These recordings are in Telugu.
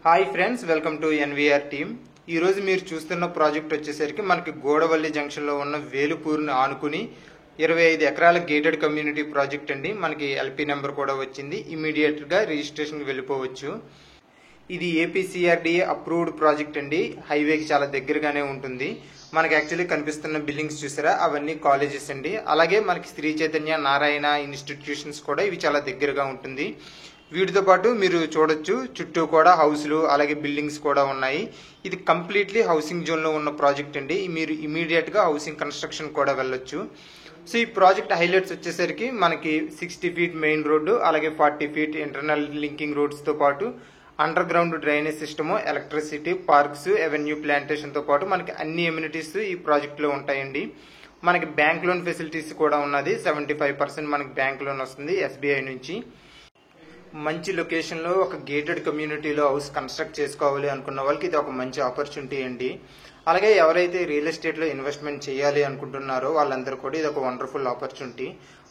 Hi friends, welcome to NVR team. ఈరోజు మీరు చూస్తున్న ప్రాజెక్ట్ వచ్చేసరికి మనకి గోడవల్లి జంక్షన్లో ఉన్న వేలుపూర్ని ఆనుకుని 25 ఎకరాల గేటెడ్ కమ్యూనిటీ ప్రాజెక్ట్ అండి. మనకి ఎల్పీ నెంబర్ కూడా వచ్చింది. ఇమీడియట్గా రిజిస్ట్రేషన్కి వెళ్ళిపోవచ్చు. ఇది ఏపీసీఆర్డీఏ అప్రూవ్డ్ ప్రాజెక్ట్ అండి. హైవేకి చాలా దగ్గరగానే ఉంటుంది. మనకి యాక్చువల్లీ కనిపిస్తున్న బిల్డింగ్స్ చూసారా, అవన్నీ కాలేజెస్ అండి. అలాగే మనకి శ్రీ చైతన్య నారాయణ ఇన్స్టిట్యూషన్స్ కూడా ఇవి చాలా దగ్గరగా ఉంటుంది. వీటితో పాటు మీరు చూడొచ్చు చుట్టూ కూడా హౌస్లు అలాగే బిల్డింగ్స్ కూడా ఉన్నాయి. ఇది కంప్లీట్లీ హౌసింగ్ జోన్లో ఉన్న ప్రాజెక్ట్ అండి. మీరు ఇమీడియట్గా హౌసింగ్ కన్స్ట్రక్షన్ కూడా వెళ్ళొచ్చు. సో ఈ ప్రాజెక్ట్ హైలైట్స్ వచ్చేసరికి మనకి 60 ఫీట్ మెయిన్ రోడ్డు, అలాగే 40 ఫీట్ ఇంటర్నల్ లింకింగ్ రోడ్స్తో పాటు underground drainage system, electricity, parks, avenue ప్లాంటేషన్తో పాటు మనకి అన్ని ఎమ్యూనిటీస్ ఈ ప్రాజెక్ట్లో ఉంటాయండి. మనకి బ్యాంక్ లోన్ ఫెసిలిటీస్ కూడా ఉన్నది. 75% మనకి బ్యాంక్ లోన్ వస్తుంది ఎస్బీఐ నుంచి. మంచి లొకేషన్లో ఒక గేటెడ్ కమ్యూనిటీలో హౌస్ కన్స్ట్రక్ట్ చేసుకోవాలి అనుకున్న వాళ్ళకి ఇది ఒక మంచి ఆపర్చునిటీ అండి. అలాగే ఎవరైతే రియల్ ఎస్టేట్లో ఇన్వెస్ట్మెంట్ చేయాలి అనుకుంటున్నారో వాళ్ళందరూ కూడా ఇది ఒక వండర్ఫుల్ ఆపర్చునిటీ.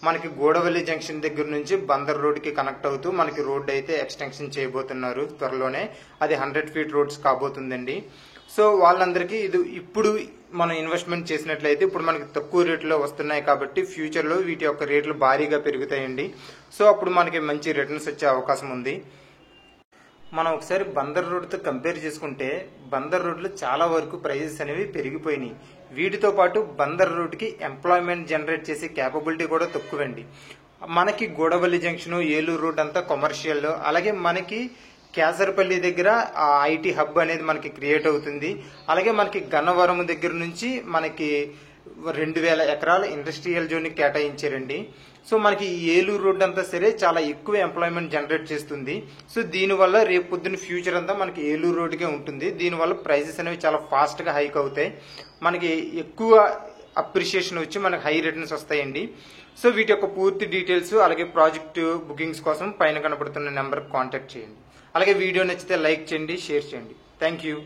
మనకి గోడవల్లి జంక్షన్ దగ్గర నుంచి బందర్ రోడ్కి కనెక్ట్ అవుతూ మనకి రోడ్ అయితే ఎక్స్టెన్షన్ చేయబోతున్నారు త్వరలోనే. అది 100 ఫీట్ రోడ్స్ కాబోతుందండి. సో వాళ్ళందరికీ ఇది ఇప్పుడు మనం ఇన్వెస్ట్మెంట్ చేసినట్లయితే ఇప్పుడు మనకి తక్కువ రేట్లో వస్తున్నాయి కాబట్టి ఫ్యూచర్లో వీటి యొక్క రేట్లు భారీగా పెరుగుతాయండి. సో అప్పుడు మనకి మంచి రిటర్న్స్ వచ్చే అవకాశం ఉంది. మనం ఒకసారి బందర్ రోడ్తో కంపేర్ చేసుకుంటే బందర్ రోడ్లో చాలా వరకు ప్రైజెస్ అనేవి పెరిగిపోయినాయి. వీటితో పాటు బందర్ రోడ్కి ఎంప్లాయ్మెంట్ జనరేట్ చేసే క్యాపబిలిటీ కూడా తక్కువండి. మనకి గోడవల్లి జంక్షన్, ఏలూరు రోడ్ అంతా కమర్షియల్. అలాగే మనకి కేసరపల్లి దగ్గర ఐటీ హబ్ అనేది మనకి క్రియేట్ అవుతుంది. అలాగే మనకి గన్నవరం దగ్గర నుంచి మనకి 2000 ఎకరాల ఇండస్ట్రియల్ జోన్ కేటాయించారండి. సో మనకి ఏలూరు రోడ్ అంతా సరే చాలా ఎక్కువ ఎంప్లాయ్మెంట్ జనరేట్ చేస్తుంది. సో దీనివల్ల రేపు పొద్దున్న ఫ్యూచర్ అంతా మనకి ఏలూరు రోడ్కే ఉంటుంది. దీనివల్ల ప్రైజెస్ అనేవి చాలా ఫాస్ట్గా హైక్ అవుతాయి. మనకి ఎక్కువ అప్రిషియేషన్ వచ్చి మనకి హై రిటర్న్స్ వస్తాయండి. సో వీటి యొక్క పూర్తి డీటెయిల్స్ అలాగే ప్రాజెక్టు బుకింగ్స్ కోసం పైన కనబడుతున్న నెంబర్కి కాంటాక్ట్ చేయండి. అలాగే వీడియో నచ్చితే లైక్ చేయండి, షేర్ చేయండి. Thank you.